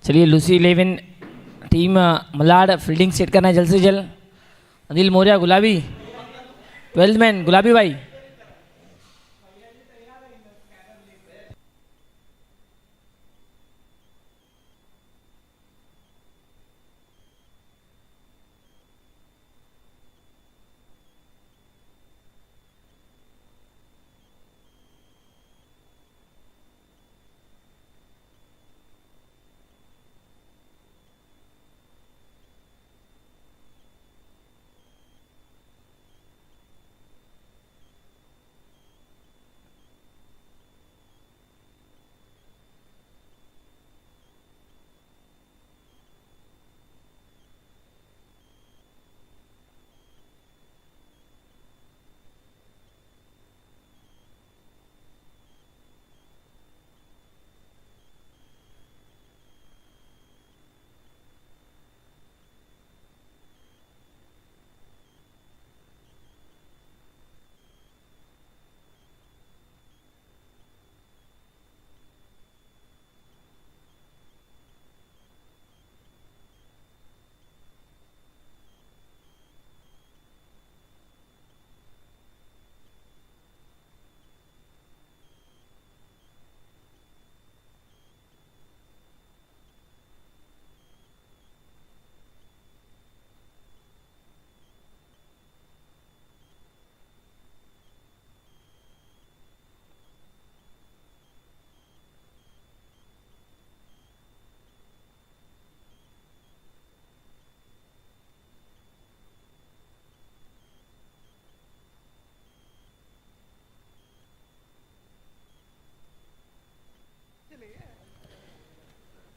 चलिए Lucy 11 team Malad fielding set करना है जल्द से जल्द। अनिल मौर्य गुलाबी 12th मैन गुलाबी भाई।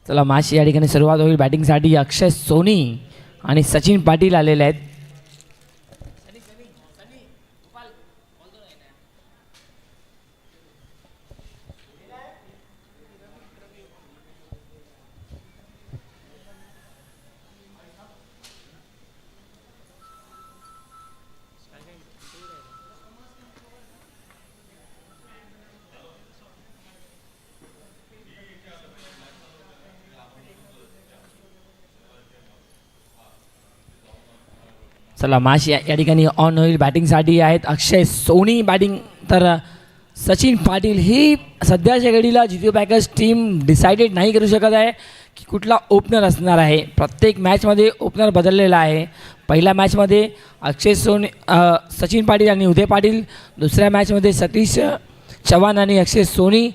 चला मॅच या ठिकाणी सुरुवात होईल। बॅटिंगसाठी अक्षय सोनी आणि सचिन पाटील आलेले आहेत। चला मॅच या ठिकाणी ऑन होईल। बॅटिंगसाठी आहेत अक्षय सोनी बॅटिंग, तर सचिन पाटील। ही सध्याच्या घडीला जीतू पॅकर्स टीम डिसाइडेड नाही करू शकत आहे की कुठला ओपनर असणार आहे। प्रत्येक मॅचमध्ये ओपनर बदललेला आहे। पहिल्या मॅचमध्ये अक्षय सोनी सचिन पाटील आणि उदय पाटील, दुसऱ्या मॅचमध्ये सतीश चव्हाण आणि अक्षय सोनी,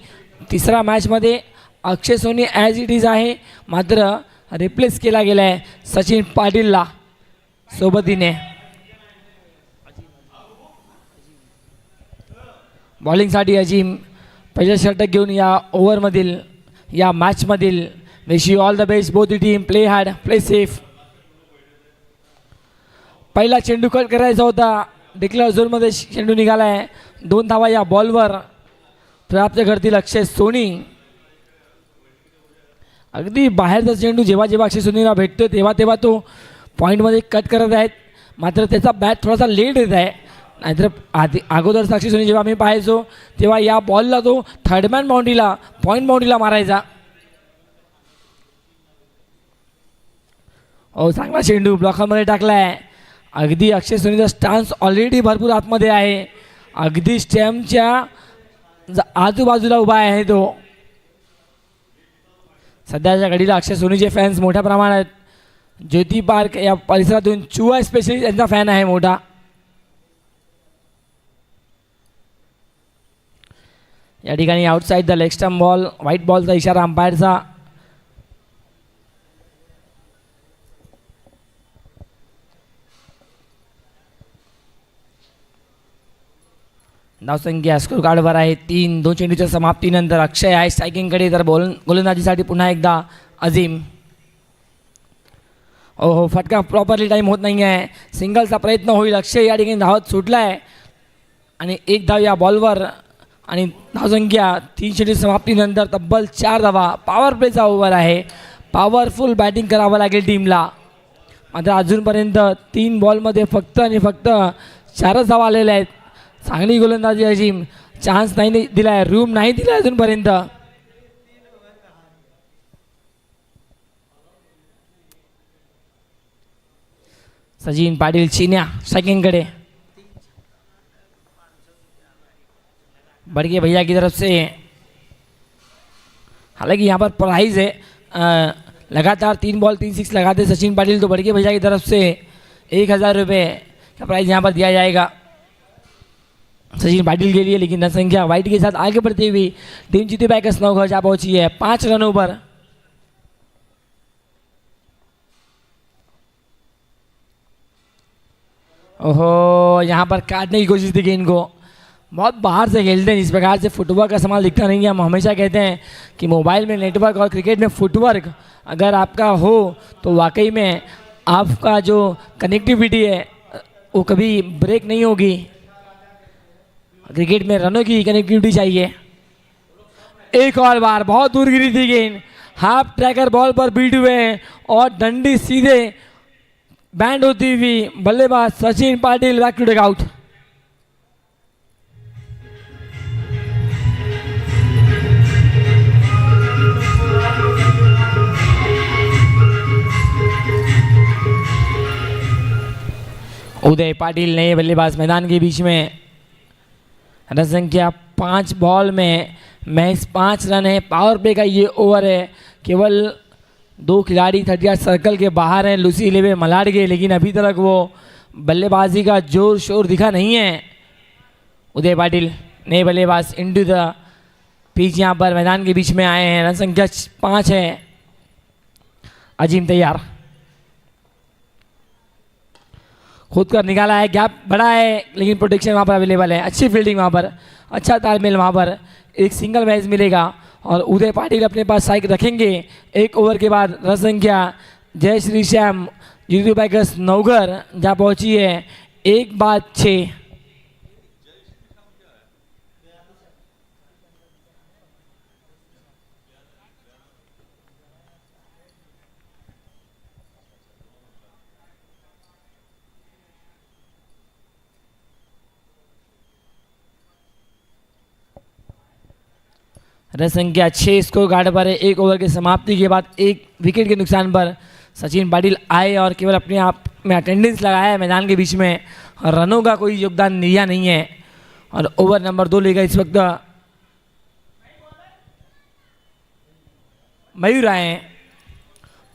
तिसऱ्या मॅचमध्ये अक्षय सोनी ॲज इट इज आहे, मात्र रिप्लेस केला गेला आहे सचिन पाटीलला सोबतीने। बॉलिंगसाठी अजिम पहिलं षटक घेऊन या ओव्हरमधील या मॅचमधील। Wish you all the best both the team, play hard play safe. पहिला चेंडू कट करायचा होता, डिक्लेअर झोनमध्ये चेंडू निघाला आहे। 2 धावा या बॉलवर प्राप्त करतील अक्षय सोनी। अगदी बाहेरचा चेंडू जेव्हा जेव्हा अक्षय सोनीला भेटतो तेव्हा तो पॉईंटमध्ये कट करत आहेत, मात्र त्याचा बॅट थोडासा लेट येत आहे। नाहीतर अगोदर अक्षय सोनी जेव्हा आम्ही पाहायचो तेव्हा या बॉलला तो थर्डमॅन बाउंड्रीला पॉईंट बाउंड्रीला मारायचा। हो, चांगला चेंडू ब्लॉकमध्ये टाकला आहे। अगदी अक्षय सोनीचा स्टान्स ऑलरेडी भरपूर आतमध्ये आहे, अगदी स्टॅम्पच्या आजूबाजूला उभा आहे तो। सध्याच्या घडीला अक्षय सोनीचे फॅन्स मोठ्या प्रमाणात ज्योती पार्क या परिसरातून चुआ स्पेशली यांचा फॅन आहे मोठा। या ठिकाणी outside the leg stump ball, white बॉलचा इशारा अंपायरचा। धावसंख्या स्कोर कार्डवर आहे 3। 2 चेंडूच्या समाप्तीनंतर अक्षय आहे स्ट्रायकिंगकडे, तर गोलंदाजीसाठी पुन्हा एकदा अजिम। हो, फटका प्रॉपरली टाईम होत नाही आहे, सिंगलचा प्रयत्न होईल। अक्षय या ठिकाणी धावत सुटला आहे आणि 1 धाव या बॉलवर आणि धावसंख्या 3 चेंडू समाप्तीनंतर तब्बल 4 धावा। पॉवर प्लेचा ओव्हर आहे, पॉवरफुल बॅटिंग करावं लागेल टीमला, मात्र अजूनपर्यंत 3 बॉलमध्ये फक्त आणि फक्त 4च धावा आलेल्या आहेत। चांगली गोलंदाजी अजिम, चान्स नाही दिला आहे, रूम नाही दिला अजूनपर्यंत। सचिन पाटील चिन्या सेकंडकडे, बड़के भैया की तरफ से। हालांकि यहाँ पर प्राइज है, लगातार 3 बॉल 3 6 लगाते सचिन पाटिल तो बड़के भैया की तरफ से 1000 रुपये का प्राइज यहाँ पर दिया जाएगा सचिन पाटिल के लिए। लेकिन रन संख्या वाइट के साथ आगे बढ़ती हुई टीम जीती पैकर्स 9 जा पहुंची है 5 रनों पर। ओहो, यहाँ पर काटने की कोशिश थी गेंद को, बहुत बाहर से खेलते हैं, इस प्रकार से फुटवर्क का इस्तेमाल दिखता नहीं है। हम हमेशा कहते हैं कि मोबाइल में नेटवर्क और क्रिकेट में फुटवर्क अगर आपका हो तो वाकई में आपका जो कनेक्टिविटी है वो कभी ब्रेक नहीं होगी। क्रिकेट में रनों की कनेक्टिविटी चाहिए। एक और बार बहुत दूर गिरी थी गेंद, हाफ ट्रैकर बॉल पर बीट हुए और डंडी सीधे बैंड होती हुई बल्लेबाज Sachin Patil back to dugout. Uday Patil नए बल्लेबाज मैदान के बीच में। रन संख्या 5 बॉल में महज 5 रन है। पावर प्ले का ये ओवर है, केवल 2 खिलाड़ी 38 सर्कल के बाहर हैं, लूसी लेवे मलाड के, लेकिन अभी तक वो बल्लेबाजी का जोर शोर दिखा नहीं है। उदय पाटिल नए बल्लेबाज इंटू द पिच यहाँ पर मैदान के बीच में आए हैं। रन संख्या 5 है। अजीम तैयार, खुद कर निकाला है, गैप बड़ा है लेकिन प्रोटेक्शन वहाँ पर अवेलेबल है। अच्छी फील्डिंग वहाँ पर, अच्छा तालमेल वहाँ पर, एक सिंगल मैच मिलेगा और उदय पाटिल अपने पास साइक रखेंगे। 1 ओवर के बाद रन संख्या जय श्री श्याम जीतू पैकर्स नौगर जहाँ पहुँची है 1/6। रन संख्या 6 स्कोर गार्ड पर है। 1 ओवर की समाप्ति के बाद 1 विकेट के नुकसान पर सचिन पाटिल आए और केवल अपने आप में अटेंडेंस लगाया है मैदान के बीच में, रनों का कोई योगदान दिया नहीं है। और ओवर नंबर 2 लेगा इस वक्त मयूर आए हैं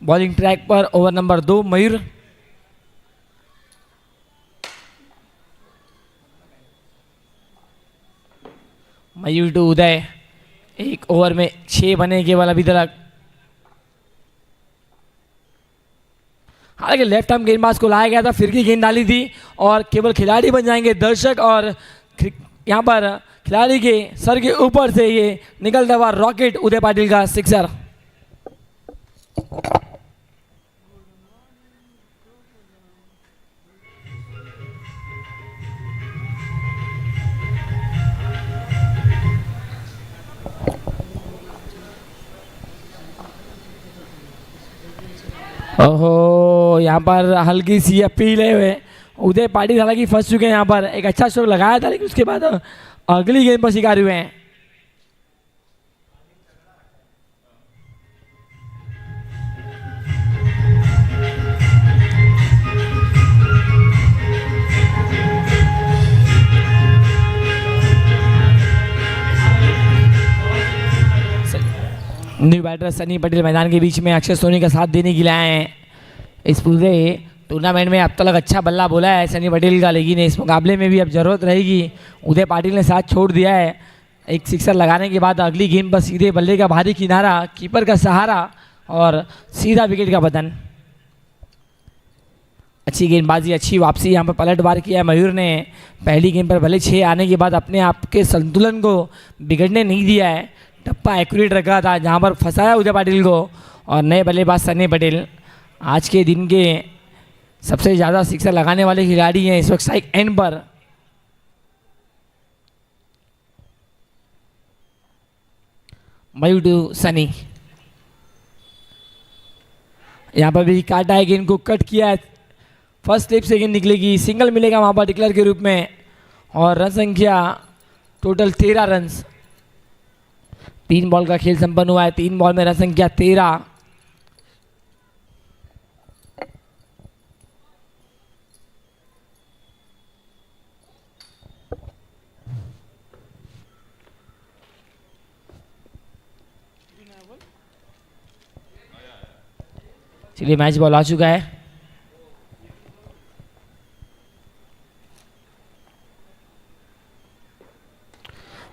बॉलिंग ट्रैक पर। Over number 2 Mayur. Mayur to Uday. 1 over में 6 बने केवल अभी तक। हालांकि लेफ्ट आर्म गेंदबाज को लाया गया था, फिर की गेंद डाली थी और केवल खिलाड़ी बन जाएंगे दर्शक। और यहाँ पर खिलाड़ी के सर के ऊपर से ये निकलता हुआ रॉकेट उदय पाटिल का सिक्सर। ओहो, यहाँ पर हल्की सी अपील है। उदय पाटिल हालांकि फंस चुके हैं यहाँ पर। एक अच्छा शॉट लगाया था लेकिन उसके बाद अगली गेंद पर शिकार हुए हैं। न्यू बैटर सनी पटेल मैदान के बीच में अक्षय सोनी का साथ देने के लिए आए हैं। इस पूरे टूर्नामेंट में अब तक अच्छा बल्ला बोला है सनी पटेल का, लेकिन इस मुकाबले में भी अब जरूरत रहेगी। उदय पाटिल ने साथ छोड़ दिया है। एक सिक्सर लगाने के बाद अगली गेंद पर सीधे बल्ले का भारी किनारा, कीपर का सहारा और सीधा विकेट का पतन। अच्छी गेंदबाजी, अच्छी वापसी, यहाँ पर पलटवार किया है मयूर ने। पहली गेंद पर भले 6 आने के बाद अपने आप के संतुलन को बिगड़ने नहीं दिया है। टप्पा एक्यूरेट रखा था जहाँ पर फंसाया उदय पाटिल को। और नए बल्लेबाज सनी पटेल आज के दिन के सबसे ज़्यादा सिक्सर लगाने वाले खिलाड़ी हैं इस वक्त स्ट्राइक एंड पर। मयूर टू सनी, यहाँ पर भी काटा है, गेंद को कट किया है। फर्स्ट स्लिप से गेंद निकलेगी, सिंगल मिलेगा वहाँ पर डिक्लेयर के रूप में। और रन संख्या टोटल 13 रन। 3 बॉल का खेल संपन्न हुआ है। 3 बॉल में रन संख्या 13। चलिए मैच बॉल आ चुका है।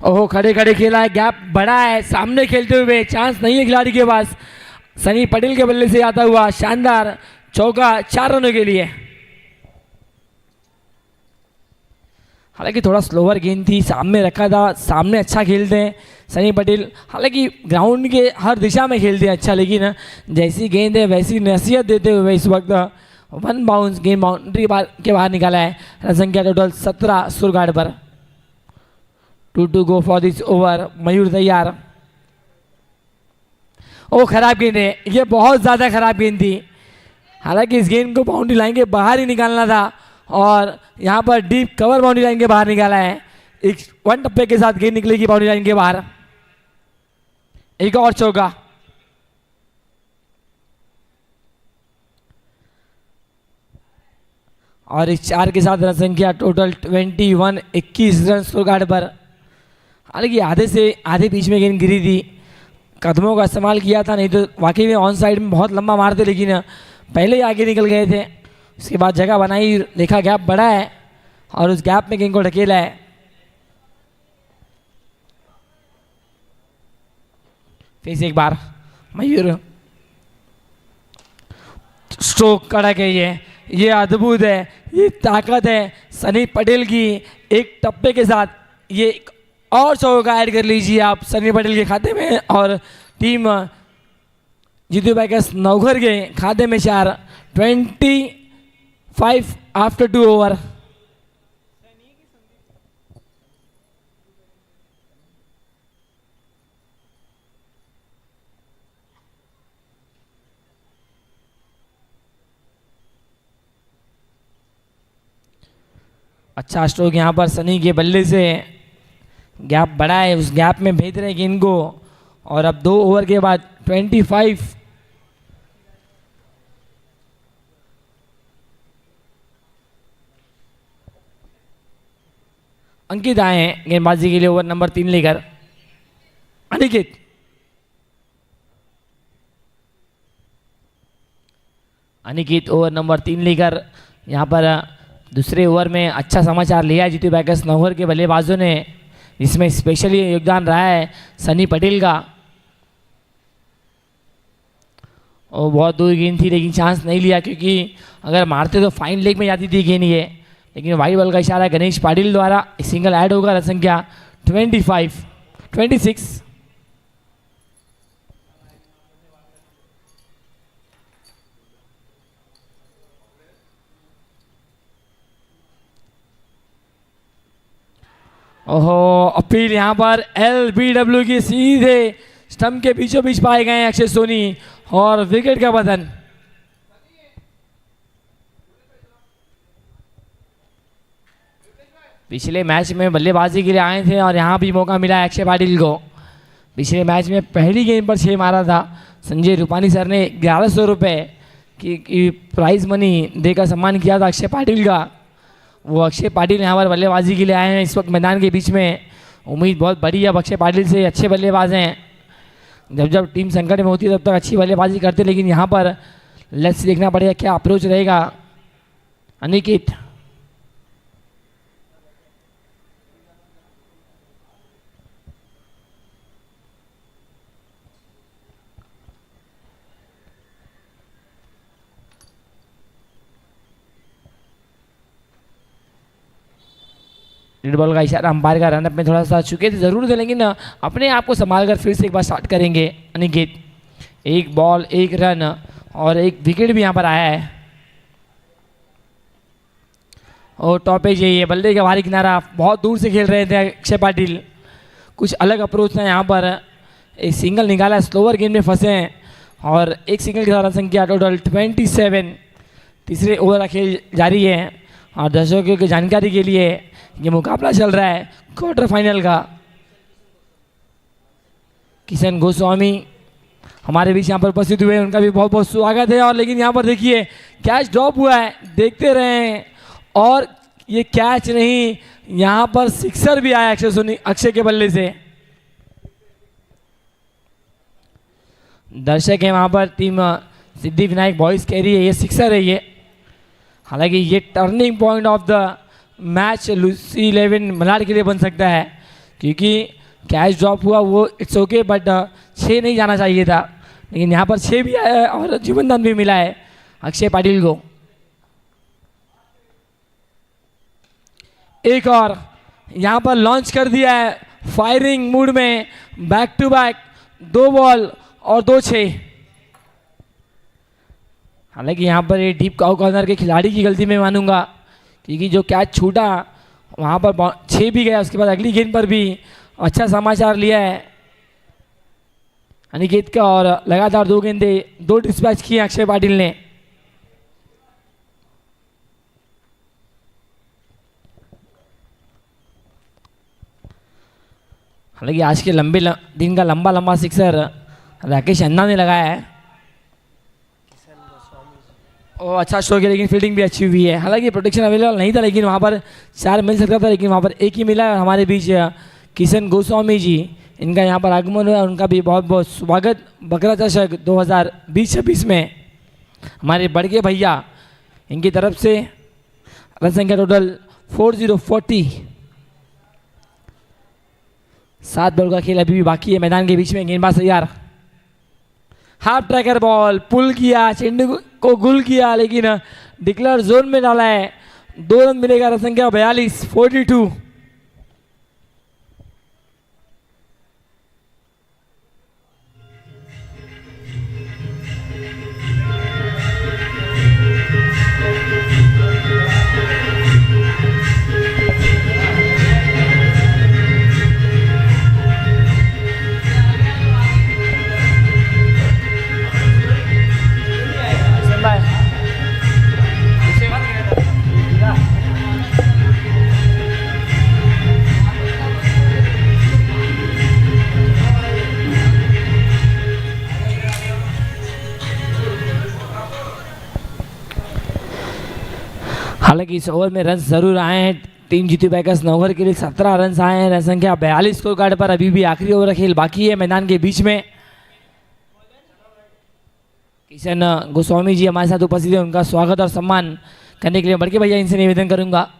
ओहो, खड़े खड़े खेला है, गैप बड़ा है, सामने खेलते हुए चांस नहीं है खिलाड़ी के पास। सनी पटेल के बल्ले से आता हुआ शानदार चौका 4 रनों के लिए। हालांकि थोड़ा स्लोअर गेंद थी, सामने रखा था, सामने अच्छा खेलते हैं सनी पटेल। हालांकि ग्राउंड के हर दिशा में खेलते हैं अच्छा, लेकिन जैसी गेंद है वैसी नसीहत देते हुए इस वक्त 1 बाउंस गेंद बाउंड्री के बाहर निकाला है। रन संख्या टोटल 17 सुरगाड़ पर। 2 go for this over. Mayur तैयार। ओ खराब गेंद है, ये बहुत ज़्यादा खराब गेंद थी। हालांकि इस गेंद को बाउंड्री लाइन के बाहर ही निकालना था और यहाँ पर डीप कवर बाउंड्री लाइन के बाहर निकाला है। एक 1 टप्पे के साथ गेंद निकलेगी बाउंड्री लाइन के बाहर। एक और चौका। और इस 4 के साथ रन संख्या टोटल 21, 21 रन स्कोर पर। हालांकि आधे बीच में गेंद गिरी थी, कदमों का इस्तेमाल किया था, नहीं तो वाकई में ऑन साइड में बहुत लंबा मारते, लेकिन पहले ही आगे निकल गए थे। उसके बाद जगह बनाई, देखा गैप बड़ा है और उस गैप में गेंद को ढकेला है। फिर से एक बार मयूर। स्ट्रोक कड़क है, ये अद्भुत है, ये ताकत है सनी पटेल की। एक टप्पे के साथ ये एक और चौका ऐड कर लीजिए आप सनी पटेल के खाते में और टीम जीतू पैकर्स नवघर के खाते में 4। 25 आफ्टर 2 ओवर। अच्छा स्ट्रोक यहाँ पर सनी के बल्ले से, गैप बड़ा है, उस गैप में भेज रहे गेंद को। और अब 2 ओवर के बाद 25। अंकित आए हैं गेंदबाजी के लिए ओवर नंबर 3 लेकर। अनिकेत ओवर नंबर 3 लेकर यहाँ पर दूसरे ओवर में अच्छा समाचार लिया है जीतू पैकर्स नवघर के बल्लेबाजों ने, जिसमें स्पेशली योगदान रहा है सनी पटेल का। और बहुत दूर गेंद थी लेकिन चांस नहीं लिया, क्योंकि अगर मारते तो फाइन लेग में जाती थी गेंद ये, लेकिन वाइड बॉल का इशारा गणेश पाटिल द्वारा सिंगल ऐड होगा। रन संख्या 26। ओहो, अपील यहाँ पर LBW की सीधे स्टंप के बीचों बीच पाए गए अक्षय सोनी और विकेट का पतन। पिछले मैच में बल्लेबाजी के लिए आए थे और यहाँ भी मौका मिला है अक्षय पाटिल को। पिछले मैच में पहली गेंद पर 6 मारा था। संजय रूपानी सर ने 1100 रुपये की प्राइज मनी देकर सम्मान किया था अक्षय पाटिल का। वो अक्षय पाटिल यहाँ पर बल्लेबाजी के लिए आए हैं इस वक्त मैदान के बीच में। उम्मीद बहुत बड़ी है अब अक्षय पाटिल से, अच्छे बल्लेबाज हैं। जब टीम संकट में होती है तब तक अच्छी बल्लेबाजी करते, लेकिन यहाँ पर लेट्स देखना पड़ेगा क्या अप्रोच रहेगा। अनिकेत रेड बॉल का इशारा अंपायर का रनअप में थोड़ा सा चुके थे जरूर थे, लेकिन अपने आप को संभाल कर फिर से एक बार स्टार्ट करेंगे अनिकेत। 1 बॉल 1 रन और 1 विकेट भी यहाँ पर आया है। और टॉप एज ये बल्ले का बाहरी किनारा, बहुत दूर से खेल रहे थे अक्षय पाटिल। कुछ अलग अप्रोच था यहाँ पर। एक सिंगल निकाला, स्लोअर गेंद में फंसे हैं और एक सिंगल के साथ रन संख्या टोटल 27। तीसरे ओवर का खेल जारी है और दर्शकों की जानकारी के लिए ये मुकाबला चल रहा है क्वार्टर फाइनल का। किशन गोस्वामी हमारे बीच यहाँ पर उपस्थित हुए, उनका भी बहुत बहुत स्वागत है। और लेकिन यहाँ पर देखिए कैच ड्रॉप हुआ है, देखते रहे और ये कैच नहीं, यहाँ पर सिक्सर भी आया अक्षय के बल्ले से। दर्शक है वहाँ पर टीम सिद्धिविनायक बॉयज़ कैरी है, ये सिक्सर है ये। हालांकि ये turning point of the match लूसी 11 मलाड के लिए बन सकता है, क्योंकि कैच ड्रॉप हुआ वो इट्स ओके, बट 6 नहीं जाना चाहिए था, लेकिन यहाँ पर 6 भी आया है और जीवनदान भी मिला है अक्षय पाटिल को। एक और यहाँ पर लॉन्च कर दिया है फायरिंग मूड में, बैक टू बैक 2 बॉल और 2 6। हालांकि यहाँ पर ये डीप कॉर्नर के खिलाड़ी की गलती मैं मानूंगा, क्योंकि जो कैच छूटा वहाँ पर 6 भी गया, उसके बाद अगली गेंद पर भी अच्छा समाचार लिया है अनिकेत का, और लगातार 2 गेंदें 2 डिस्पैच किए अक्षय पाटिल ने। हालांकि आज के दिन का लंबा सिक्सर राकेश अन्ना ने लगाया है, और अच्छा स्ट्रोक है, लेकिन फील्डिंग भी अच्छी हुई है। हालांकि प्रोटेक्शन अवेलेबल नहीं था, लेकिन वहाँ पर 4 मिल सकता था, लेकिन वहाँ पर 1 ही मिला है। और हमारे बीच किशन गोस्वामी जी, इनका यहाँ पर आगमन हुआ, उनका भी बहुत बहुत स्वागत बकरा चषक 2020-26 में हमारे बड़के भैया इनकी तरफ से। रन संख्या टोटल 4040। 7 बॉल का खेल अभी भी बाकी है मैदान के बीच में। गेंदबाज तैयार, हाफ ट्रैकर बॉल पुल किया, चेंडू को गुल किया, लेकिन डिक्लेयर जोन में डाला है। 2 रन मिलेगा, रन संख्या 42-42। हालांकि इस ओवर में रन जरूर आए हैं। टीम जीतू पैकर्स नौगर के लिए 17 रन आए हैं। रन संख्या 42 स्कोर कार्ड पर। अभी भी आखिरी ओवर खेल बाकी है मैदान के बीच में। किशन गोस्वामी जी हमारे साथ उपस्थित हैं, उनका स्वागत और सम्मान करने के लिए बड़के भैया इनसे निवेदन करूंगा।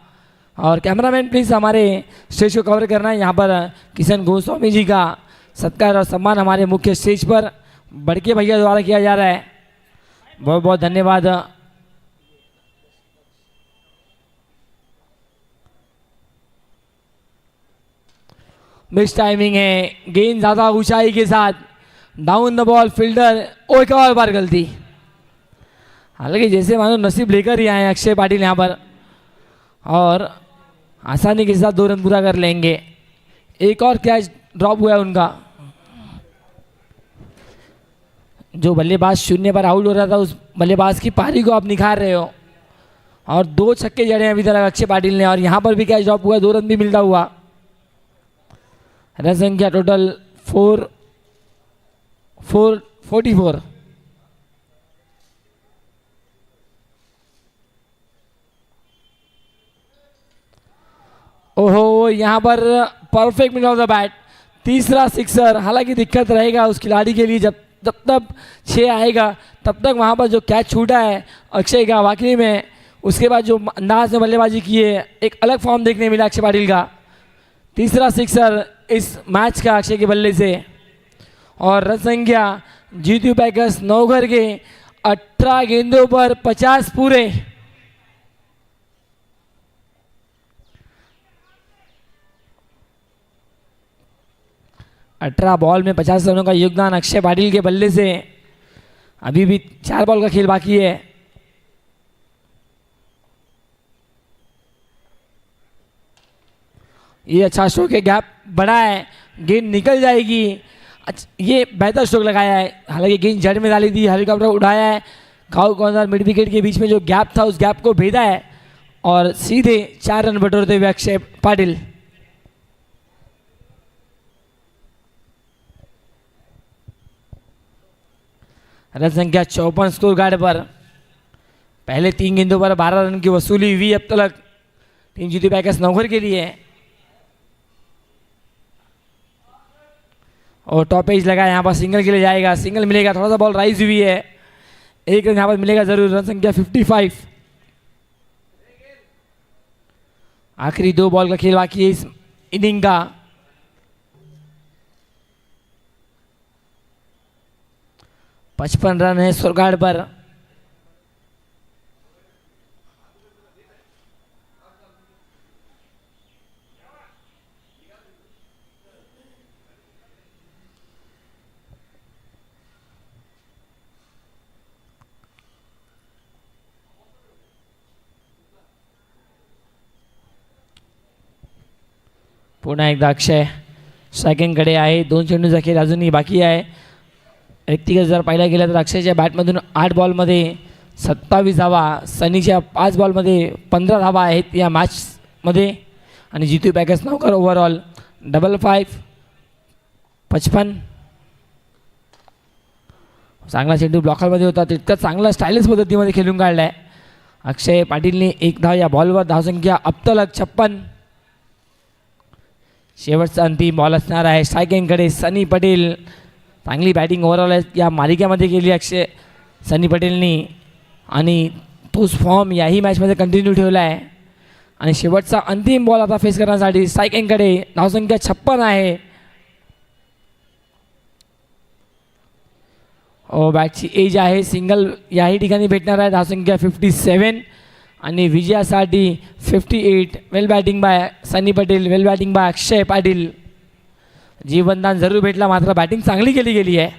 और कैमरामैन प्लीज़ हमारे स्टेज को कवर करना है। यहाँ पर किशन गोस्वामी जी का सत्कार और सम्मान हमारे मुख्य स्टेज पर बड़के भैया द्वारा किया जा रहा है। बहुत बहुत धन्यवाद। मिस टाइमिंग है, गेंद ज़्यादा ऊंचाई के साथ, डाउन द बॉल, फील्डर एक और बार गलती। हालांकि जैसे मानो नसीब लेकर ही आए अक्षय पाटिल यहाँ पर, और आसानी के साथ 2 रन पूरा कर लेंगे। एक और कैच ड्रॉप हुआ है उनका। जो बल्लेबाज 0 पर आउट हो रहा था, उस बल्लेबाज की पारी को आप निखार रहे हो, और 2 छक्के जड़े हैं अभी तक अक्षय पाटिल ने, और यहाँ पर भी कैच ड्रॉप हुआ, 2 रन भी मिलता हुआ। रन संख्या टोटल 44। ओहो, यहाँ पर perfect middle of the bat, तीसरा सिक्सर। हालांकि दिक्कत रहेगा उस खिलाड़ी के लिए, जब तक 6 आएगा तब तक वहाँ पर जो कैच छूटा है अक्षय का, वाकई में उसके बाद जो अंदाज में बल्लेबाजी की है, एक अलग फॉर्म देखने मिला अक्षय पाटिल का। तीसरा सिक्सर इस मैच का अक्षय के बल्ले से, और रन संख्या जीतू पैकर्स नौघर के 18 गेंदों पर 50 पूरे। अठारह बॉल में 50 रनों का योगदान अक्षय पाटिल के बल्ले से। अभी भी 4 बॉल का खेल बाकी है। ये अच्छा स्ट्रोक है, गैप बड़ा है, गेंद निकल जाएगी। ये बेहतर स्ट्रोक लगाया है, हालांकि गेंद जड़ में डाली थी, हेलीकॉप्टर उड़ाया है, काउ कॉर्नर मिड विकेट के बीच में जो गैप था उस गैप को भेदा है, और सीधे 4 रन बटोरते हुए अक्षय पाटिल। रन संख्या 54 स्कोर कार्ड पर। पहले 3 गेंदों पर 12 रन की वसूली हुई अब तक टीम जीतू पैकर्स नौघर के लिए। और टॉप एज लगा, यहाँ पर सिंगल के लिए जाएगा, सिंगल मिलेगा। थोड़ा सा बॉल राइज हुई है, एक रन यहाँ पर मिलेगा जरूर, रन संख्या 55। आखिरी 2 बॉल का खेल बाकी है इस इनिंग का। पचपन रन है स्कोरकार्ड पर। पुन्हा एकदा अक्षय सेकंडकडे आहे. 2 चेंडूचा खेळ अजूनही बाकी आहे. व्यक्तिगत जर पाहिला गेला तर अक्षयच्या बॅटमधून 8 बॉलमध्ये 27 धावा, सनीच्या 5 बॉलमध्ये 15 धावा आहेत या मॅचमध्ये. आणि जितू पॅकेज नौकर ओव्हरऑल 55. 55. चांगला चेंडू ब्लॉकरमध्ये होता, तितका चांगला स्टायलिश पद्धतीमध्ये खेळून काढला आहे अक्षय पाटीलने. 1 धाव या बॉलवर. धावसंख्या अब्तलक 56. शेवटचा अंतिम बॉल असणार आहे स्ट्रायकिंगकडे सनी पटेल. चांगली बॅटिंग ओव्हरऑल या मालिकेमध्ये केली अक्षय सनी पटेलनी आणि तोच फॉर्म याही मॅचमध्ये कंटिन्यू ठेवला आहे. आणि शेवटचा अंतिम बॉल आता फेस करण्यासाठी स्ट्रायकिंगकडे. धावसंख्या 56 आहे. बॅटची एज आहे, सिंगल याही ठिकाणी भेटणार आहे. धावसंख्या 57 आणि विजयासाठी 58. वेल बॅटिंग बाय सनी पटेल, वेल बॅटिंग बाय अक्षय पाटील. जीवनदान जरूर भेटला, मात्र बॅटिंग चांगली केली गेली आहे.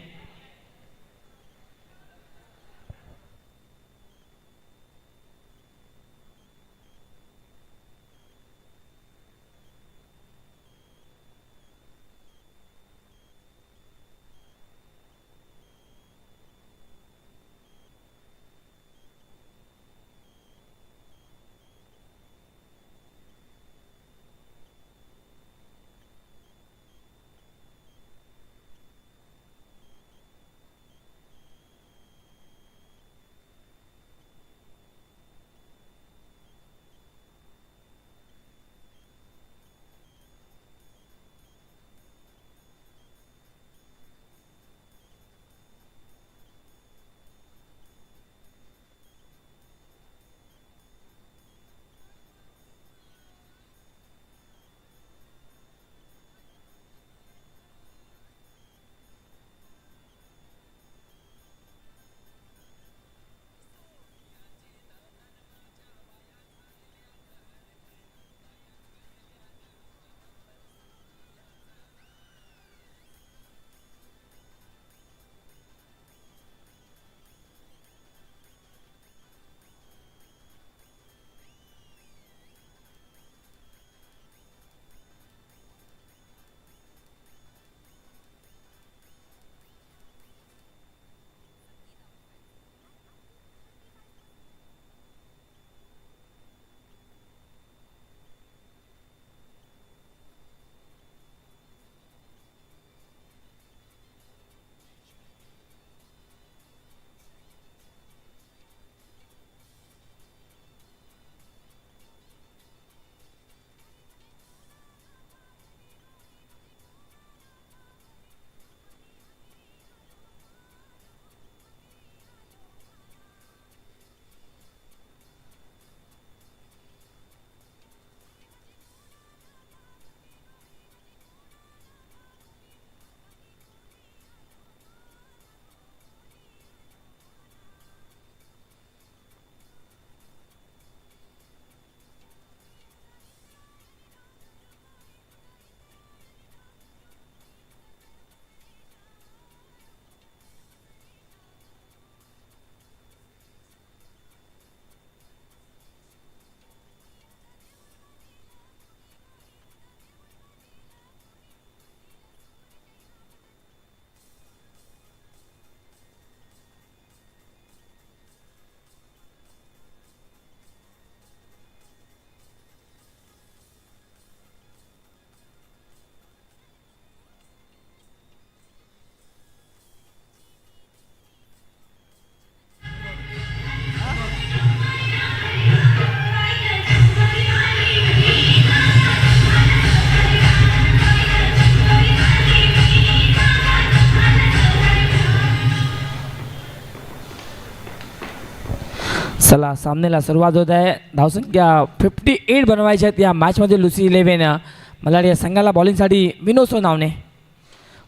चला सामन्याला सुरुवात होत आहे. धावसंख्या 58 बनवायच्या आहेत या मॅचमध्ये. लुसी 11 मलाड या संघाला बॉलिंगसाठी विनोद सोनावणे.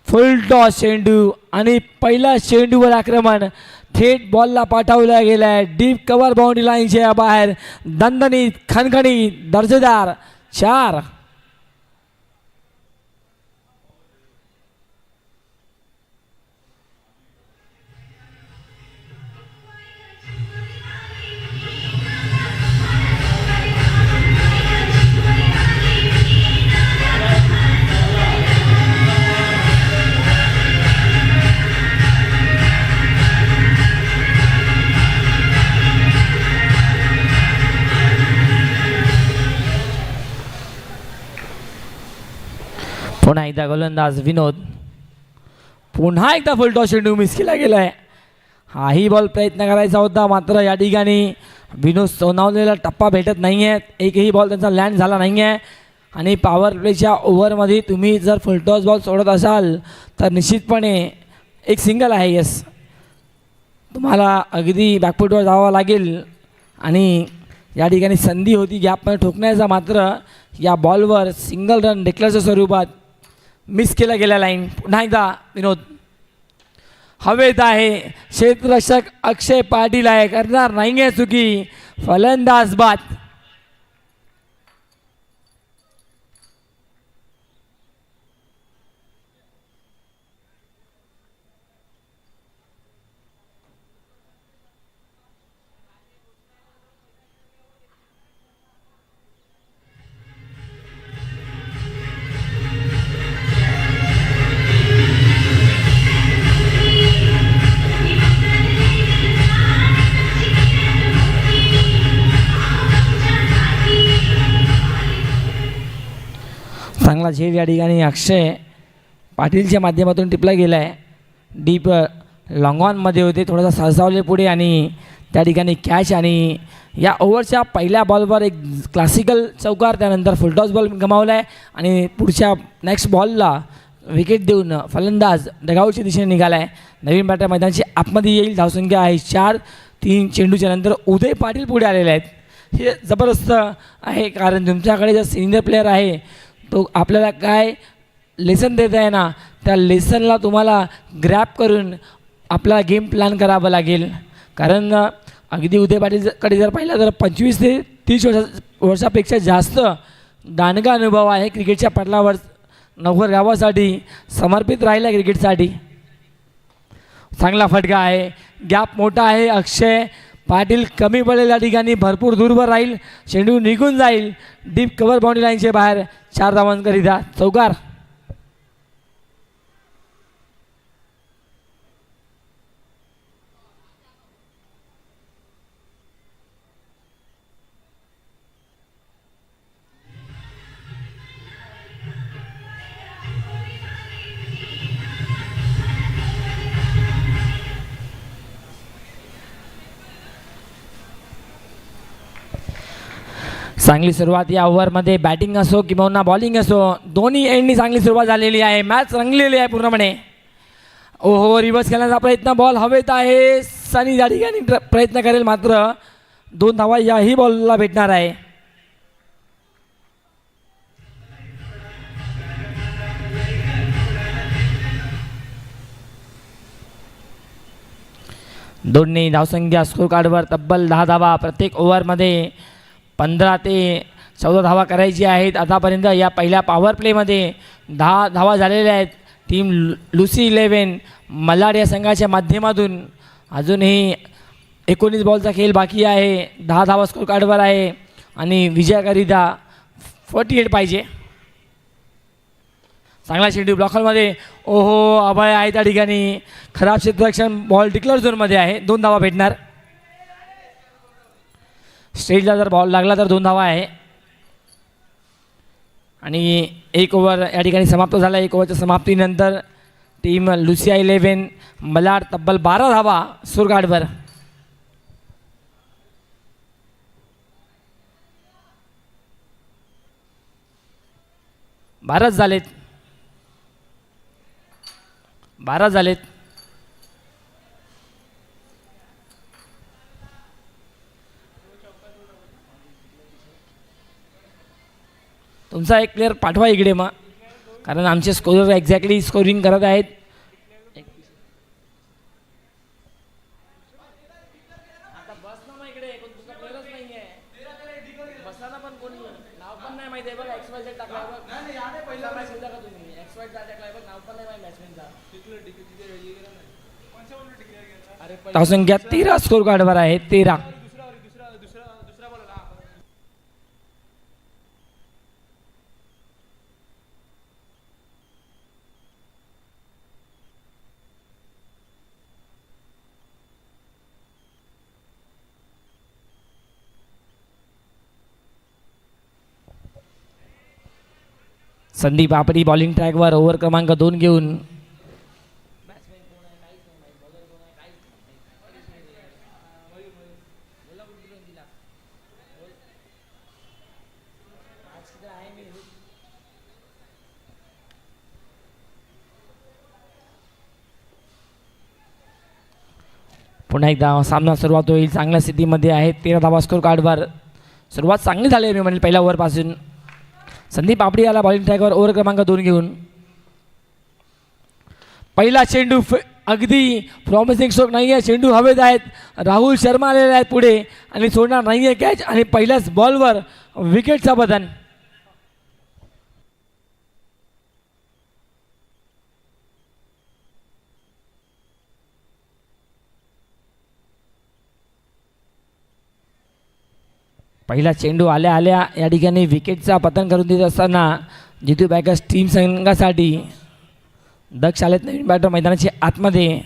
फुल टॉस चेंडू आणि पहिला चेंडूवर आक्रमण थेट बॉलला पाठवला गेला आहे. डीप कव्हर बाउंड्री लाईनच्या बाहेर. दणदणीत खणखणीत दर्जेदार 4. पुन्हा एकदा गोलंदाज विनोद. पुन्हा एकदा फुलटॉस चेंडू मिस केला गेला आहे. हाही बॉल प्रयत्न करायचा होता मात्र या ठिकाणी विनोद सोनावलेला टप्पा भेटत नाही आहे. एकही बॉल त्यांचा लँड झाला नाही आहे. आणि पॉवर प्लेच्या ओव्हरमध्ये तुम्ही जर फुलटॉस बॉल सोडत असाल तर निश्चितपणे एक सिंगल आहे. यस, तुम्हाला अगदी बॅकफुटवर जावं लागेल. आणि या ठिकाणी संधी होती गॅपमध्ये ठोकण्याचा मात्र या बॉलवर सिंगल रन डिक्लेअरच्या स्वरूपात मिस केला गेला लाईन. पुन्हा एकदा विनोद हवेत आहे. क्षेत्ररक्षक अक्षय पाटील आहे, करणार नाही आहे चुकी. फलंदाज बाद. चांगला झेल या ठिकाणी अक्षय पाटीलच्या माध्यमातून टिपला गेला आहे. डीप लॉंग ऑनमध्ये होते, थोडासा सरसावले पुढे आणि त्या ठिकाणी कॅच. आणि या ओव्हरच्या पहिल्या बॉलवर एक क्लासिकल चौकार, त्यानंतर फुलटॉस बॉल गमावला आहे. आणि पुढच्या नेक्स्ट बॉलला विकेट देऊन फलंदाज डगाऊटच्या दिशेने निघाला आहे. नवीन बॅटर मैदानाची आतमध्ये येईल. धावसंख्या आहे 4. 3 चेंडूच्या नंतर उदय पाटील पुढे आलेले आहेत. हे जबरदस्त आहे कारण तुमच्याकडे जर सिनियर प्लेअर आहे तो आपल्याला काय लेसन देत आहे ना, त्या लेसनला तुम्हाला ग्रॅप करून आपला गेम प्लॅन करावा लागेल. कारण अगदी उदय पाटीलकडे जर पाहिलं तर 25 ते 30 वर्षापेक्षा जास्त दांडगा अनुभव आहे क्रिकेटच्या पटलावर. नवघर गावासाठी समर्पित राहिला क्रिकेटसाठी. चांगला फटका आहे, गॅप मोठा आहे. अक्षय पाटील कमी पडेल या ठिकाणी, भरपूर दूरवर राहील. चेंडू निघून जाईल डीप कव्हर बाउंड्री लाईनच्या बाहेर. 4 धावांकरिता चौकार. चांगली सुरुवात या ओव्हरमध्ये. बॅटिंग असो किंवा बॉलिंग असो, दोन्ही एंडनी चांगली सुरुवात झालेली आहे. मॅच रंगलेली आहे पूर्णपणे. ओहो, रिव्हर्स खेळण्याचा प्रयत्न, बॉल हवेत आहे. सनी या ठिकाणी प्रयत्न करेल मात्र 2 धावा याही बॉलला भेटणार आहे. दोन्ही धावसंख्या स्कोर कार्डवर तब्बल 10 धावा. प्रत्येक ओव्हरमध्ये 15 ते 14 धावा करायची आहेत. आतापर्यंत या पहिल्या पॉवर प्लेमध्ये 10 धावा झालेल्या आहेत. टीम लुसी 11 मलाड या संघाच्या माध्यमातून अजूनही 19 बॉलचा खेळ बाकी आहे. 10 धावा स्कोर कार्डवर आहे आणि विजयाकरिता 48 पाहिजे. चांगला चेंडू ब्लॉकरमध्ये. ओहो, अभय आहे त्या ठिकाणी. खराब क्षेत्ररक्षण, बॉल डिक्लेअर झोनमध्ये आहे. 2 धावा भेटणार. स्टेजला जर बॉल लागला तर 2 धावा आहे. आणि 1 ओव्हर या ठिकाणी समाप्त झाला. 1 ओव्हरच्या समाप्तीनंतर टीम लुसिया 11 मलाड तब्बल 12 धावा स्कोर कार्डवर. बारा झालेत. तुमचा एक प्लेअर पाठवा इकडे मग, कारण आमचे स्कोरर एक्झॅक्टली स्कोरिंग करत आहेत. धावसंख्या 13 स्कोर कार्डवर आहे. 13. संदीप आपडी बॉलिंग ट्रॅकवर ओव्हर क्रमांक 2 घेऊन. पुन्हा एकदा सामना सुरुवात होईल. चांगल्या स्थितीमध्ये आहे. 13 धावा स्कोर कार्डवर. सुरुवात चांगली झाली आहे मी म्हणेल पहिल्या ओव्हरपासून. संदीप आपडी आला बॉलिंग ट्रॅकवर ओव्हर क्रमांक 2 घेऊन. पहिला चेंडू अगदी प्रॉमिसिंग स्ट्रोक नाही आहे. चेंडू हवेत आहेत. राहुल शर्मा आलेले आहेत पुढे आणि सोडणार नाही आहे कॅच आणि पहिल्याच बॉलवर विकेटचा बदन. पहिला चेंडू आल्या आल्या या ठिकाणी विकेटचा पतन करून देत असताना जितू बॅकर्स टीम संघासाठी दक्ष आलेत नवीन बॅटर मैदानाच्या आतमध्ये.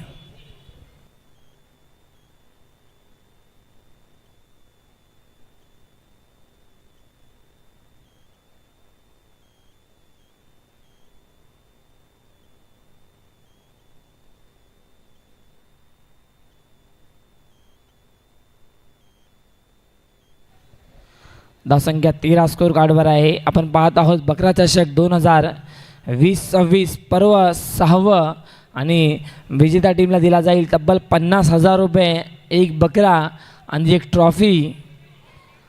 धावसंख्या 13 स्कोर कार्डवर आहे. आपण पाहत आहोत बकरा चषक 2020-26 पर्व 6वं आणि विजेता टीमला दिला जाईल तब्बल 50,000 रुपये, एक बकरा आणि एक ट्रॉफी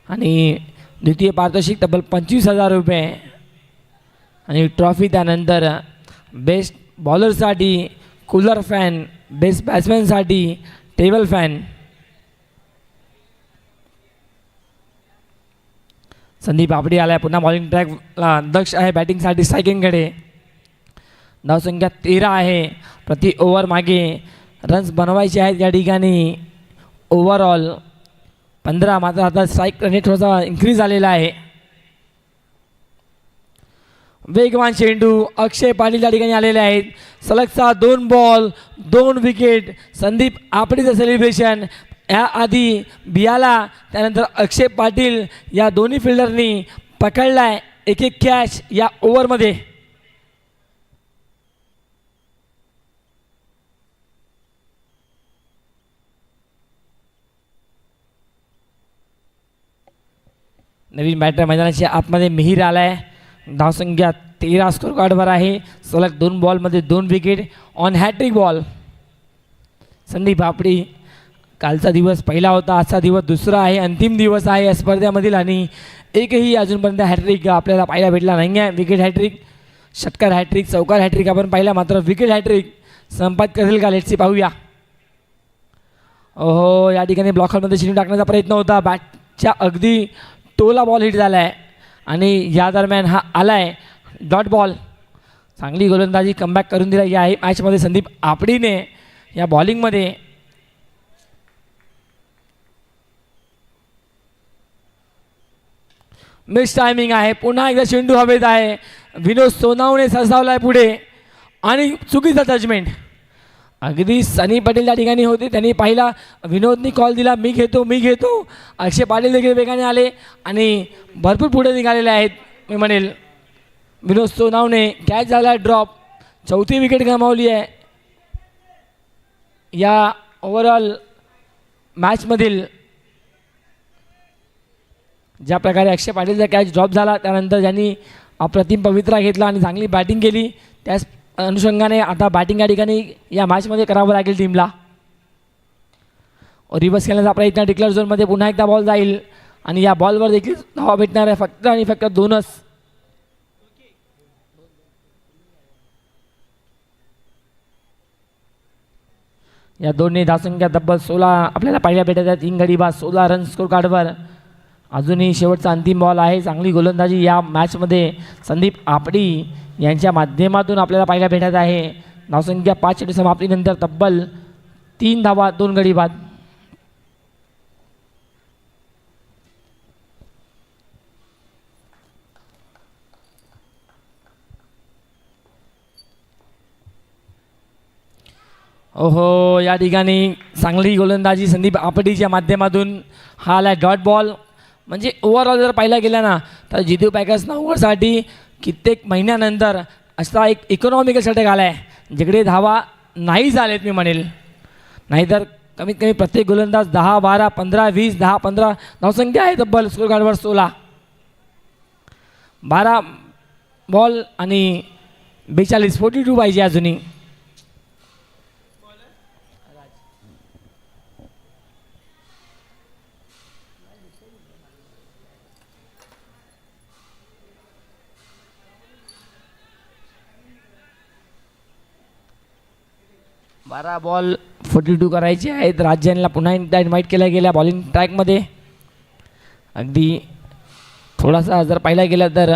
आणि द्वितीय पारितोषिक तब्बल 25,000 रुपये आणि ट्रॉफी. त्यानंतर बेस्ट बॉलरसाठी कूलर फॅन, बेस्ट बॅट्समॅनसाठी टेबल फॅन. संदीप आपडी आला आहे पुन्हा बॉलिंग ट्रॅकला. दक्ष आहे बॅटिंगसाठी स्ट्रायकिंगकडे. धावसंख्या 13 आहे. प्रति ओव्हर मागे रन्स बनवायचे आहेत या ठिकाणी. ओव्हरऑल 15, मात्र आता स्ट्राईक रेट थोडासा इन्क्रीज झालेला आहे. वेगवान चेंडू अक्षय पाटील या ठिकाणी आलेले आहेत. सलगचा 2 बॉल 2 विकेट. संदीप आपडीचं सेलिब्रेशन. याआधी बियाला त्यानंतर अक्षय पाटील या दोन्ही फिल्डरनी पकडलाय एक एक कॅच या ओव्हरमध्ये. नवीन बॅटर मैदानाच्या आतमध्ये मिहीर आलाय. धावसंख्या 13 स्कोर कार्डवर आहे. सलग 2 बॉलमध्ये 2 wicket on hattrick ball. Sandeep आपडी कालचा दिवस पहिला होता, आजचा दिवस दुसरा आहे, अंतिम दिवस आहे या स्पर्धेमधील आणि एकही अजूनपर्यंत हॅट्रिक आपल्याला पाहायला भेटला नाही आहे. विकेट हॅट्रिक, षटकार हॅट्रिक, चौकार हॅट्रिक आपण पाहिला, मात्र विकेट हॅट्रिक संपादित करेल का लेट्सी पाहूया. ओहो, या ठिकाणी ब्लॉकरमध्ये चेंडू टाकण्याचा प्रयत्न होता. बॅटच्या अगदी टोला बॉल हिट झाला आहे आणि या दरम्यान हा आलाय डॉट बॉल. चांगली गोलंदाजी कमबॅक करून दिला या मॅचमध्ये संदीप आपडीने या बॉलिंगमध्ये. मिस टायमिंग आहे. पुन्हा एकदा चेंडू हवेत आहे. विनोद सोनावणे सरसावला आहे पुढे आणि चुकीचा जजमेंट. अगदी सनी पटेल त्या ठिकाणी होते, त्यांनी पाहिला, विनोदनी कॉल दिला मी घेतो. अक्षय पाटील देखील वेगाने आले आणि भरपूर पुढे निघालेले आहेत मी म्हणेल. विनोद सोनावणे कॅच झाला ड्रॉप. 4थी विकेट गमावली आहे या ओव्हरऑल मॅचमधील. ज्या प्रकारे अक्षय पाटीलचा कॅच ड्रॉप झाला त्यानंतर ज्यांनी अप्रतिम पवित्रा घेतला आणि चांगली बॅटिंग केली, त्याच अनुषंगाने आता बॅटिंग या ठिकाणी या मॅचमध्ये करावं लागेल टीमला. रिव्हर्स खेळण्याचा प्रयत्न. डिक्लेअर झोनमध्ये पुन्हा एकदा बॉल जाईल आणि या बॉलवर देखील धावा भेटणार आहे फक्त आणि फक्त 2च. या दोन्ही धावसंख्या तब्बल 16 आपल्याला पाहायला भेटत आहेत. 3 गडी बाद 16 रन स्कोर कार्डवर. अजूनही शेवटचा अंतिम बॉल आहे. चांगली गोलंदाजी या मॅचमध्ये संदीप आपडी यांच्या माध्यमातून आपल्याला पाहायला भेटत आहे. धावसंख्या 5 षटके समाप्तीनंतर तब्बल 3 धावा 2 गडी बाद. ओहो, या ठिकाणी चांगली गोलंदाजी संदीप आपडीच्या माध्यमातून. हा आला डॉट बॉल. म्हणजे ओव्हरऑल जर पाहिला गेला ना तर जितू पॅकर्स नावसाठी कित्येक महिन्यानंतर असा एक इकॉनॉमिकल षटक आला आहे जिकडे धावा नाही झालेत मी म्हणेल. नाहीतर कमीत कमी प्रत्येक गोलंदाज 10, 12, 15, 20, 10, 15 धावसंख्या आहे तब्बल स्कोर कार्डवर 16. 12 बॉल आणि 42 42 पाहिजे अजूनही. बारा बॉल 42 करायचे आहेत. राज जैनला पुन्हा एकदा इन्व्हाइट केला गेला बॉलिंग ट्रॅकमध्ये. अगदी थोडासा जर पाहिला गेला तर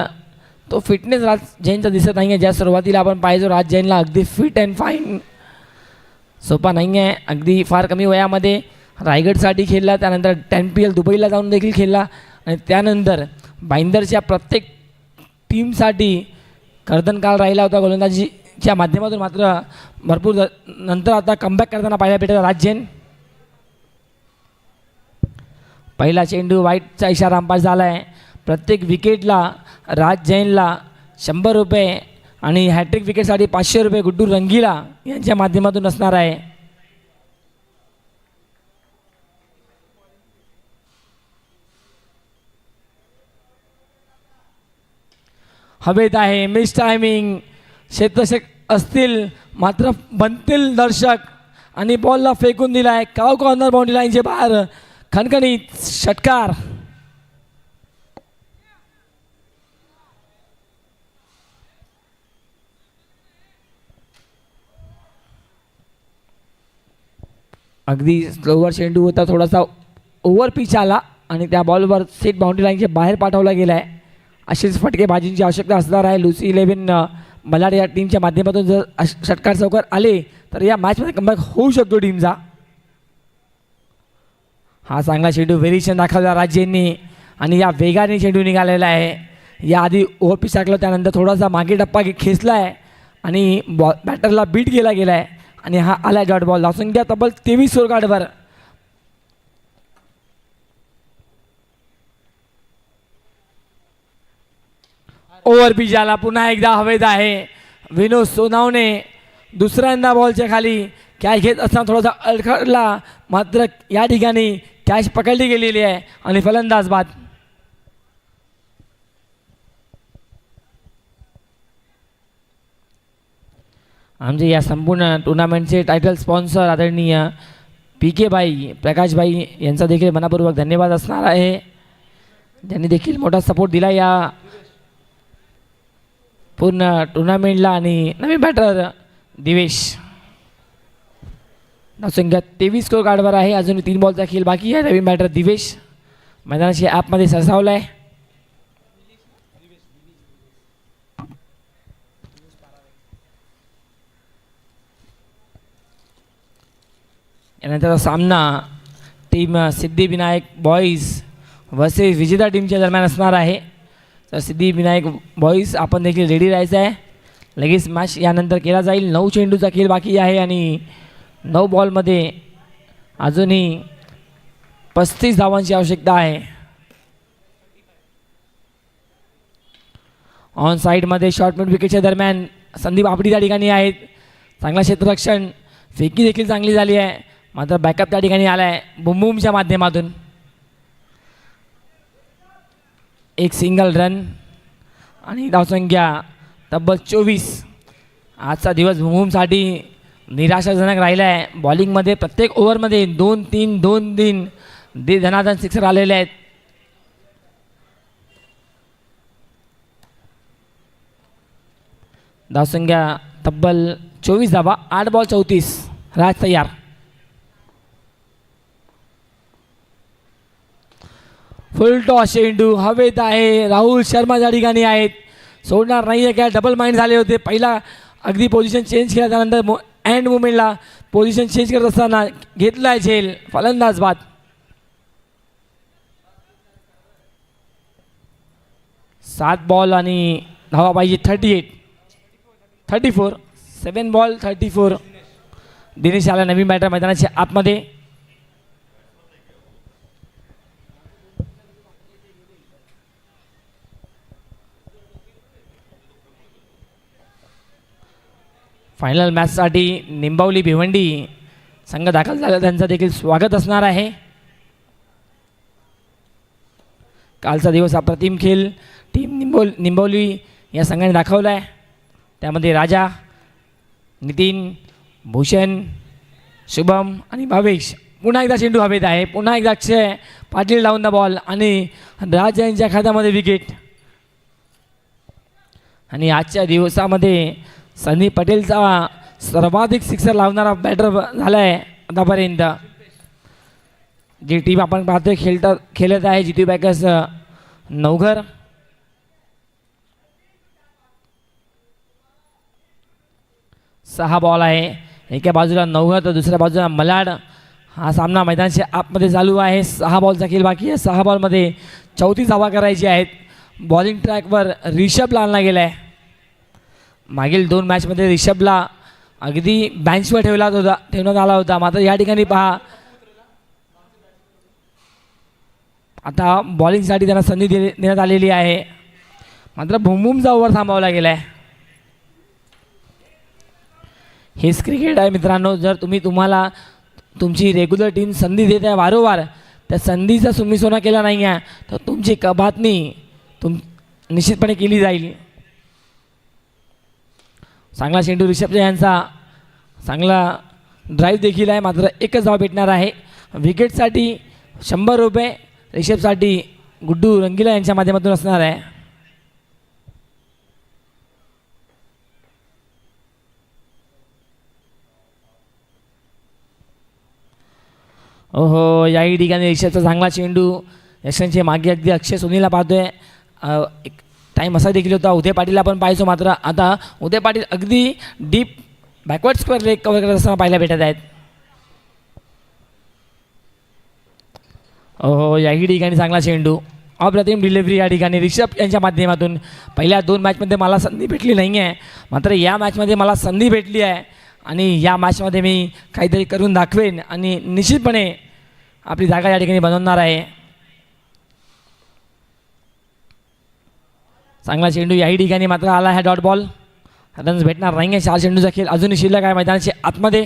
तो फिटनेस राज जैनचा दिसत नाही आहे. ज्या सुरुवातीला आपण पाहिजो राज जैनला अगदी फिट अँड फाईन, सोपा नाही आहे. अगदी फार कमी वयामध्ये रायगडसाठी खेळला, त्यानंतर TNPL दुबईला जाऊन देखील खेळला आणि त्यानंतर बाईंदरच्या प्रत्येक टीमसाठी कर्दनकाळ राहिला होता गोलंदाजीच्या माध्यमातून. मात्र भरपूर नंतर आता कमबॅक करताना पाहायला भेटत राज जैन. पहिला चेंडू वाईटचा इशारा अंपायर झाला आहे. प्रत्येक विकेटला राज जैनला 100 रुपये आणि हॅट्रिक विकेटसाठी 500 रुपये गुड्डू रंगीला यांच्या माध्यमातून असणार आहे. हवेत आहे मिस टायमिंग. क्षेत्ररक्षक असतील मात्र बनतील दर्शक आणि बॉलला फेकून दिला आहे. काव कॉर्नर बाउंड्री लाईनचे बाहेर. खणखणीत षटकार. अगदी स्लोवर चेंडू होता, थोडासा ओव्हर पिच आला आणि त्या बॉलवर सेट बाउंड्री लाईनच्या बाहेर पाठवला गेला आहे. अशीच फटकेबाजींची आवश्यकता असणार आहे. लुसी 11 बलाड या टीमच्या माध्यमातून जर षटकार चौकार आले तर या मॅचमध्ये कमबॅक होऊ शकतो टीमचा. हा चांगला चेंडू व्हेरिएशन दाखवला राज्यांनी आणि या वेगाने चेंडू निघालेला आहे. याआधी ओव्हर पिच टाकलं, त्यानंतर थोडासा मागे टप्पा खेचला आहे आणि बॅटरला बीट केला गेला आहे आणि हा आला डॉट बॉल. धावसंख्या तब्बल 23 स्कोर कार्डवर. ओव्हर पिच आला, पुन्हा एकदा हवेत आहे. विनोद सोनावणे दुसऱ्यांदा बॉलच्या खाली कॅच घेत असताना थोडासा अडखळला, मात्र या ठिकाणी कॅच पकडली गेलेली आहे आणि फलंदाज बाद. आमचे या संपूर्ण टुर्नामेंटचे टायटल स्पॉन्सर आदरणीय PK भाई, प्रकाश भाई यांचा देखील मनापूर्वक धन्यवाद असणार आहे. त्यांनी देखील मोठा सपोर्ट दिला या पूर्ण टुर्नामेंटला. आणि नवीन बॅटर दिवेश. धावसंख्या 23 स्कोर कार्डवर आहे. अजून 3 बॉलचा खेळ बाकी आहे. नवीन बॅटर दिवेश मैदानाच्या ॲपमध्ये सरसावला आहे. यानंतर सामना टीम सिद्धिविनायक बॉईज वर्सेस विजेता टीमच्या दरम्यान असणार आहे. तर सिद्धिविनायक बॉईज आपण देखील रेडी राहायचं आहे. लगेच मॅच यानंतर केला जाईल. 9 चेंडूचा खेळ बाकी आहे आणि 9 बॉलमध्ये अजूनही 35 धावांची आवश्यकता आहे. ऑन साईडमध्ये शॉर्ट मिड विकेटच्या दरम्यान संदीप आपडी त्या ठिकाणी आहेत. चांगला क्षेत्ररक्षण, फेकी देखील चांगली झाली आहे. मात्र बॅकअप त्या ठिकाणी आला आहे बुमबुमच्या माध्यमातून. एक सिंगल रन आणि धावसंख्या तब्बल 24. आजचा दिवस बुमबुमसाठी निराशाजनक राहिला आहे. बॉलिंगमध्ये प्रत्येक ओव्हरमध्ये 2-3 2-3 धनाधन सिक्सर आलेले आहेत. धावसंख्या तब्बल 24 धावा. 8 बॉल 34. राज तयार. फुल टॉस चेंडू हवेत आहे. राहुल शर्मा त्या ठिकाणी आहेत, सोडणार नाही आहे. काय डबल माइंड झाले होते. पहिला अगदी पोझिशन चेंज केला, त्यानंतर अँड मुवमेंटला पोझिशन चेंज करत असताना घेतलाय झेल. फलंदाज बाद. 7 बॉल आणि धावा पाहिजे 34. 7 बॉल 34. दिनेश आला नवीन बॅटर मैदानाच्या आतमध्ये. फायनल मॅचसाठी निंबावली भिवंडी संघ दाखल झाला, त्यांचं देखील स्वागत असणार आहे. कालचा दिवस अप्रतिम खेळ टीम निंबवली या संघाने दाखवला आहे. त्यामध्ये राजा, नितीन, भूषण, शुभम आणि भावेश. पुन्हा एकदा चेंडू हवेत आहे. पुन्हा एकदा अक्षय पाटील लावून द बॉल आणि राजा यांच्या खात्यामध्ये विकेट. आणि आजच्या दिवसामध्ये संदीप पटेलचा सर्वाधिक सिक्सर लावणारा बॅटर झाला आहे आतापर्यंत. जी टीम आपण पाहतोय खेळत आहे जितू बॅकर्स नवघर. सहा बॉल आहे. एका बाजूला नवघर तर दुसऱ्या बाजूला मलाड. हा सामना मैदानाच्या आतमध्ये चालू आहे. 6 बॉलचा खेळ बाकी आहे. 6 बॉलमध्ये 34 धावा करायची आहेत. बॉलिंग ट्रॅकवर रिषभला आणला गेला आहे. मागील 2 मॅचमध्ये रिषभला अगदी बँचवर ठेवण्यात आला होता. मात्र या ठिकाणी पहा, आता बॉलिंगसाठी त्यांना संधी देण्यात आलेली आहे. मात्र भुमभुमचा ओव्हर थांबवला गेला आहे. हेच क्रिकेट आहे मित्रांनो. जर तुम्हाला तुमची रेग्युलर टीम संधी देत आहे वारंवार, त्या संधीचा तुम्ही सोना केला नाही आहे तर तुमची कबातनी निश्चितपणे केली जाईल. चांगला चेंडू रिषभ यांचा, चांगला ड्राईव्ह देखील आहे. मात्र एकच धाव भेटणार आहे. विकेटसाठी 100 रुपये रिषभसाठी गुड्डू रंगीला यांच्या माध्यमातून असणार आहे. ओहो, याही ठिकाणी रिषभचा चांगला चेंडू. यशांचे मागे अगदी अक्षय सोनीला पाहतोय. एक टाईम असा देखील होता उदय पाटीलला पण पाहायचो, मात्र आता उदय पाटील अगदी deep backward square leg cover करत असताना पाहायला भेटत आहेत. ओहो, याही ठिकाणी चांगला चेंडू. अप्रतिम डिलिव्हरी या ठिकाणी रिषभ यांच्या माध्यमातून. पहिल्या 2 मॅचमध्ये मला संधी भेटली नाही आहे, मात्र या मॅचमध्ये मला संधी भेटली आहे आणि या मॅचमध्ये मी काहीतरी करून दाखवेन आणि निश्चितपणे आपली जागा या ठिकाणी बनवणार आहे. चांगला चेंडू याही ठिकाणी मात्र आला आहे. Dot ball. रन्स भेटणार नाही आहे. 4 चेंडूचा खेळ अजूनही शिल्लक आहे मैदानाच्या आतमध्ये.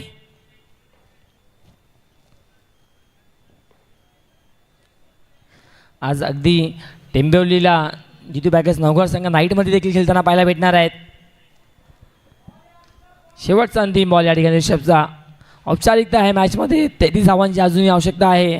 आज अगदी टेंबिवलीला जितू बॅकर्स नवघर संघ नाईटमध्ये देखील खेळताना पाहायला भेटणार आहेत. शेवटचा अंतिम बॉल या ठिकाणी रिषभचा. औपचारिकता आहे मॅचमध्ये. 33 धावांची अजूनही आवश्यकता आहे.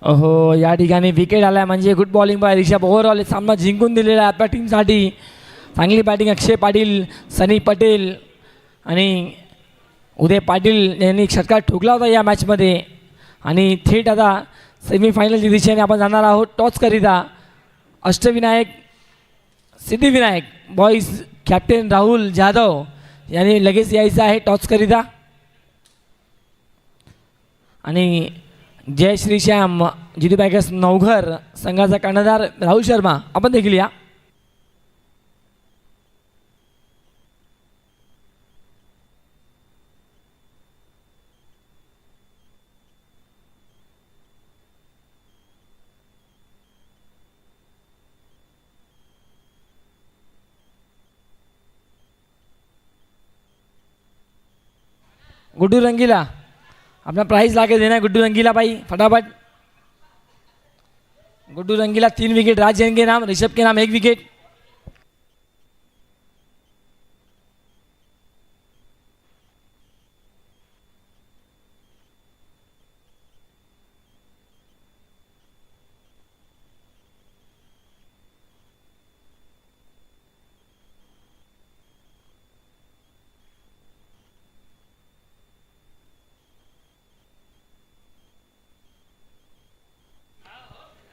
ओहो, या ठिकाणी विकेट आला म्हणजे good bowling bye Rishabh. Overall सामना जिंकून दिलेला आहे आपल्या टीमसाठी. चांगली बॅटिंग अक्षय पाटील, सनी पटेल आणि उदय पाटील यांनी षटकार ठोकला होता या मॅचमध्ये. आणि थेट आता सेमीफायनलच्या दिशेने आपण जाणार आहोत. टॉसकरिता अष्टविनायक सिद्धिविनायक बॉईज कॅप्टन राहुल जाधव यांनी लगेच यायचं आहे टॉसकरिता. आणि जय श्रीश्याम जितू बॅकर्स नवघर संघाचा कर्णधार राहुल शर्मा आपण देखील या. गुड्डू रंगीला अपना प्राइस ला के देना है. गुड्डू रंगीला भाई फटाफट. गुड्डू रंगीला 3 विकेट. राज जैन के नाम, ऋषभ के नाम 1 विकेट.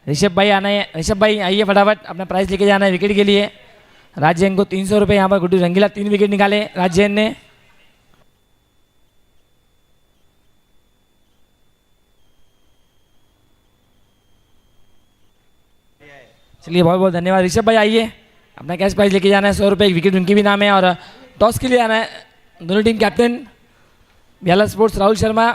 ऋषभ भाई आना है, ऋषभ भाई आइए फटाफट अपना प्राइस लेके जाना है विकेट के लिए। राज जैन को 300 रुपये, यहाँ पर गुड्डू रंगीला 3 विकेट निकाले राज जैन ने। चलिए बहुत बहुत धन्यवाद ऋषभ भाई, आइए अपना कैश प्राइस लेके जाना है 100 रुपये, विकेट उनकी भी नाम है। और टॉस के लिए आना है दोनों टीम कैप्टन बियाला स्पोर्ट्स राहुल शर्मा